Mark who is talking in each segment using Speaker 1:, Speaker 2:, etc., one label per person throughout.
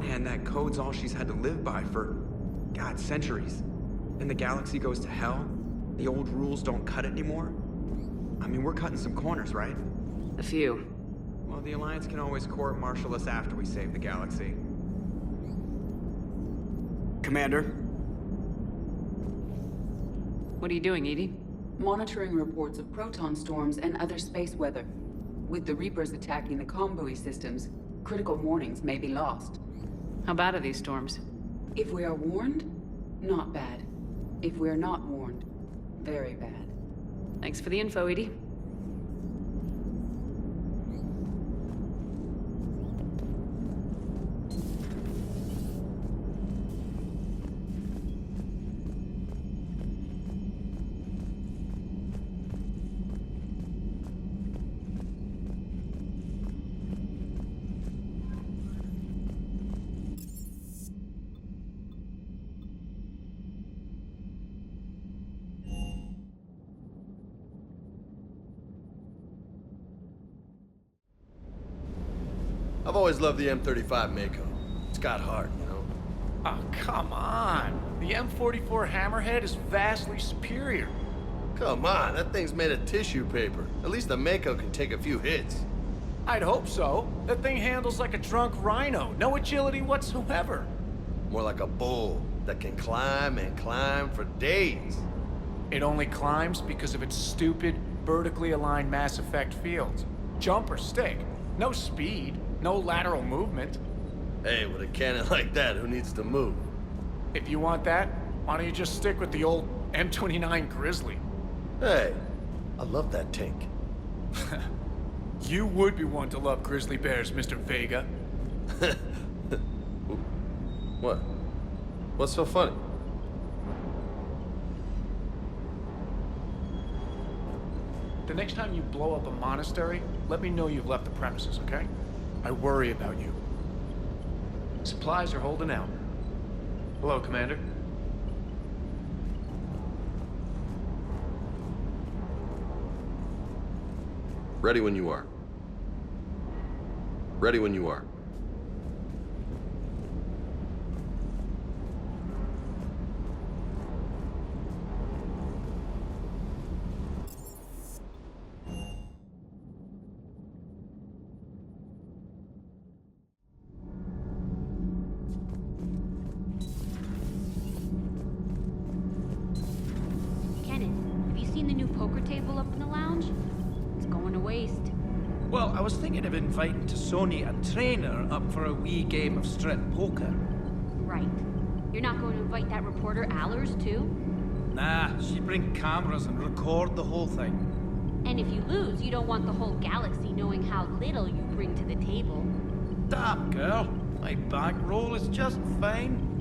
Speaker 1: hand, that code's all she's had to live by for, God, centuries. And the galaxy goes to hell? The old rules don't cut it anymore? I mean, we're cutting some corners, right?
Speaker 2: A few.
Speaker 1: Well, the Alliance can always court-martial us after we save the galaxy.
Speaker 3: Commander?
Speaker 2: What are you doing, Edie?
Speaker 4: Monitoring reports of proton storms and other space weather. With the Reapers attacking the comm buoy systems, critical warnings may be lost.
Speaker 2: How bad are these storms?
Speaker 4: If we are warned, not bad. If we are not warned, very bad.
Speaker 2: Thanks for the info, Edie.
Speaker 5: I've always loved the M35 Mako. It's got heart, you know?
Speaker 6: Oh, come on. The M44 Hammerhead is vastly superior.
Speaker 5: Come on, that thing's made of tissue paper. At least the Mako can take a few hits.
Speaker 6: I'd hope so. That thing handles like a drunk rhino. No agility whatsoever.
Speaker 5: More like a bull that can climb and climb for days.
Speaker 6: It only climbs because of its stupid, vertically aligned Mass Effect fields. Jump or stick. No speed. No lateral movement.
Speaker 5: Hey, with a cannon like that, who needs to move?
Speaker 6: If you want that, why don't you just stick with the old M29 Grizzly?
Speaker 5: Hey, I love that tank.
Speaker 6: You would be one to love grizzly bears, Mr. Vega.
Speaker 5: What? What's so funny?
Speaker 6: The next time you blow up a monastery, let me know you've left the premises, okay? I worry about you. Supplies are holding out. Hello, Commander.
Speaker 5: Ready when you are. Ready when you are.
Speaker 7: Well, I was thinking of inviting T'Soni and Trainer up for a wee game of strip poker.
Speaker 8: Right. You're not going to invite that reporter Allers, too?
Speaker 7: Nah, she'd bring cameras and record the whole thing.
Speaker 8: And if you lose, you don't want the whole galaxy knowing how little you bring to the table.
Speaker 7: Damn, girl. My bankroll is just fine.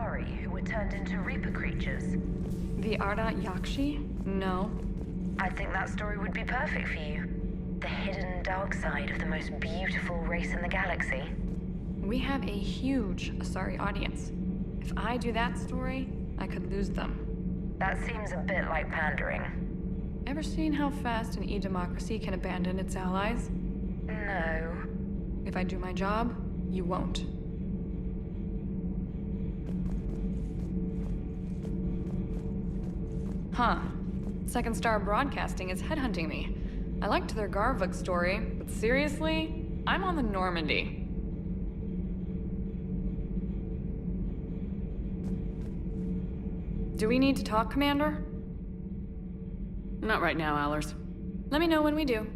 Speaker 3: Asari who were turned into Reaper creatures?
Speaker 9: The Ardat Yakshi? No.
Speaker 3: I think that story would be perfect for you. The hidden dark side of the most beautiful race in the galaxy.
Speaker 9: We have a huge Asari audience. If I do that story, I could lose them.
Speaker 3: That seems a bit like pandering.
Speaker 9: Ever seen how fast an e-democracy can abandon its allies?
Speaker 3: No.
Speaker 9: If I do my job, you won't. Huh. Second Star Broadcasting is headhunting me. I liked their Garvug story, but seriously, I'm on the Normandy. Do we need to talk, Commander?
Speaker 2: Not right now, Allers.
Speaker 9: Let me know when we do.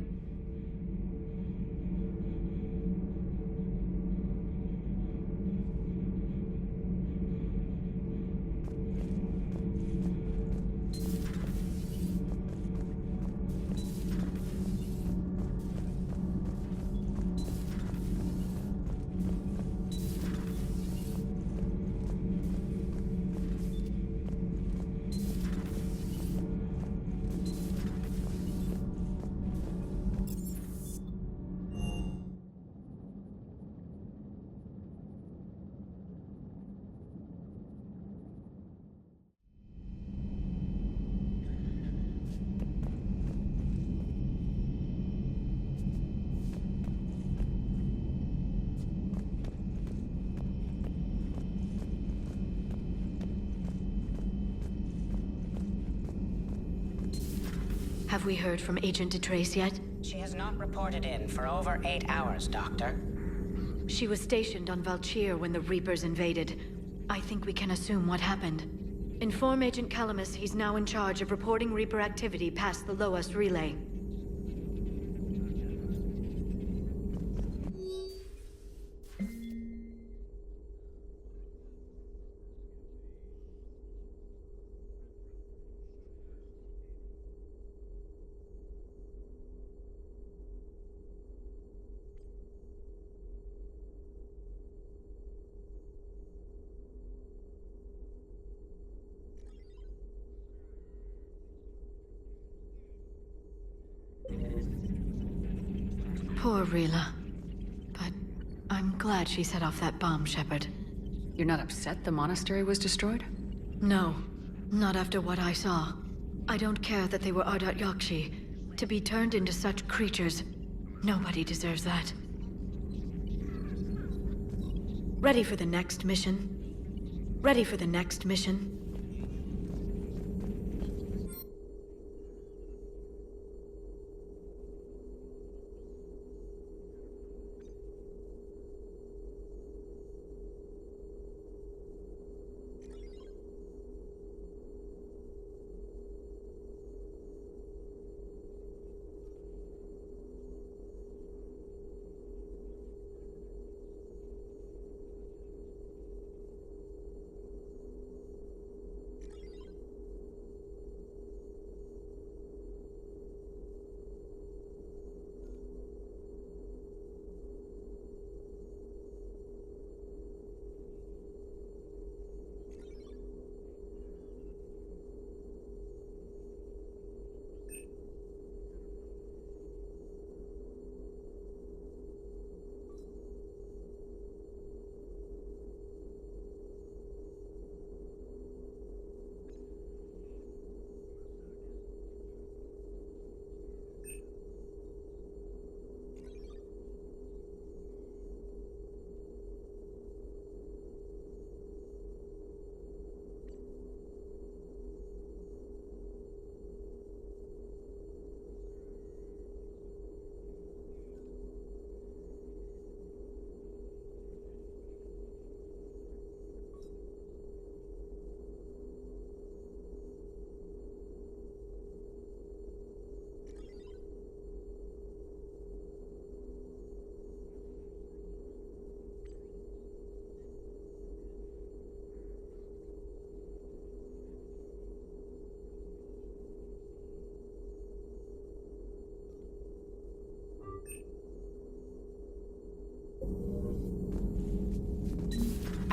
Speaker 10: Have we heard from Agent DeTrace yet?
Speaker 11: She has not reported in for over 8 hours, Doctor.
Speaker 10: She was stationed on Valchir when the Reapers invaded. I think we can assume what happened. Inform Agent Calamus he's now in charge of reporting Reaper activity past the Loas relay. Poor Rila. But I'm glad she set off that bomb, Shepard.
Speaker 2: You're not upset the monastery was destroyed?
Speaker 10: No, not after what I saw. I don't care that they were Ardat Yakshi. To be turned into such creatures, nobody deserves that. Ready for the next mission? Ready for the next mission?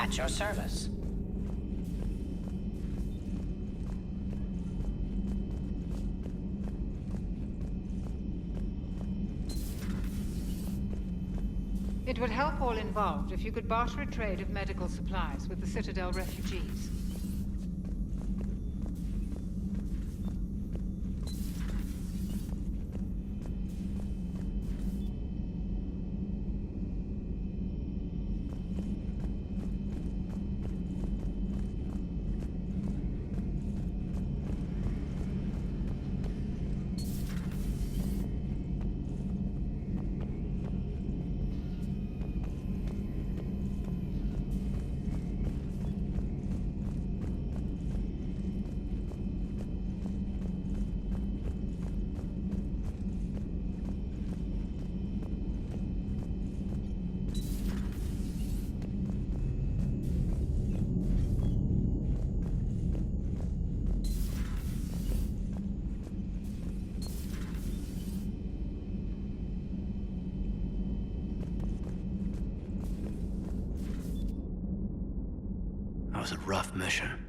Speaker 11: At your service.
Speaker 12: It would help all involved if you could barter a trade of medical supplies with the Citadel refugees.
Speaker 6: That was a rough mission.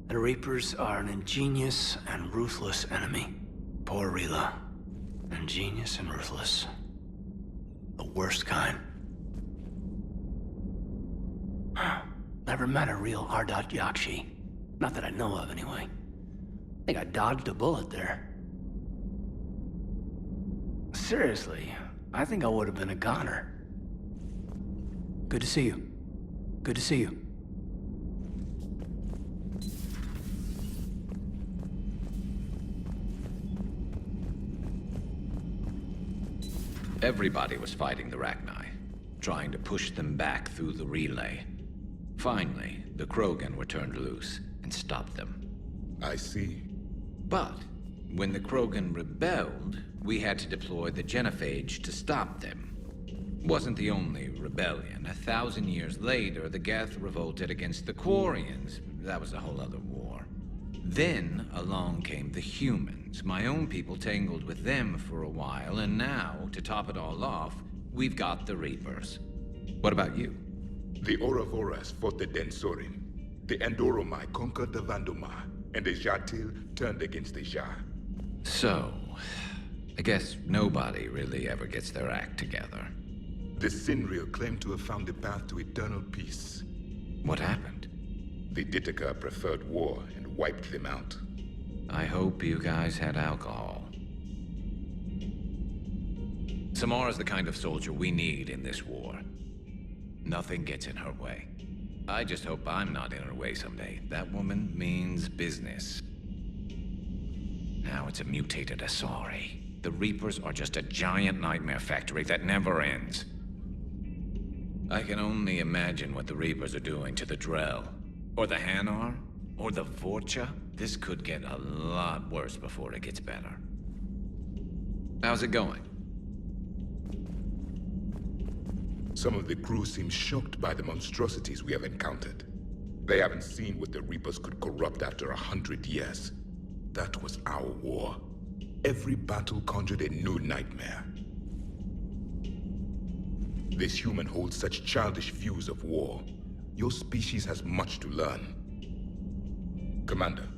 Speaker 6: The Reapers are an ingenious and ruthless enemy. Poor Rila. Ingenious and ruthless. The worst kind. Never met a real Ardat Yakshi. Not that I know of, anyway. I think I dodged a bullet there. Seriously, I think I would have been a goner. Good to see you. Good to see you.
Speaker 13: Everybody was fighting the Rachni, trying to push them back through the relay. Finally, the Krogan were turned loose and stopped them.
Speaker 14: I see.
Speaker 13: But when the Krogan rebelled, we had to deploy the Genophage to stop them. Wasn't the only rebellion. 1,000 years later, the Geth revolted against the Quarians. That was a whole other war. Then along came the humans. My own people tangled with them for a while, and now, to top it all off, we've got the Reapers. What about you?
Speaker 14: The Ouroboros fought the Densorin. The Andoromai conquered the Vandomar, and the Jatil turned against the Jah.
Speaker 13: So, I guess nobody really ever gets their act together.
Speaker 14: The Sinriel claimed to have found the path to eternal peace.
Speaker 13: What happened?
Speaker 14: The Ditaka preferred war and wiped them out.
Speaker 13: I hope you guys had alcohol. Samara's the kind of soldier we need in this war. Nothing gets in her way. I just hope I'm not in her way someday. That woman means business. Now it's a mutated Asari. The Reapers are just a giant nightmare factory that never ends. I can only imagine what the Reapers are doing to the Drell. Or the Hanar. Or the Vorcha. This could get a lot worse before it gets better. How's it going?
Speaker 14: Some of the crew seem shocked by the monstrosities we have encountered. They haven't seen what the Reapers could corrupt after 100 years. That was our war. Every battle conjured a new nightmare. This human holds such childish views of war. Your species has much to learn. Commander,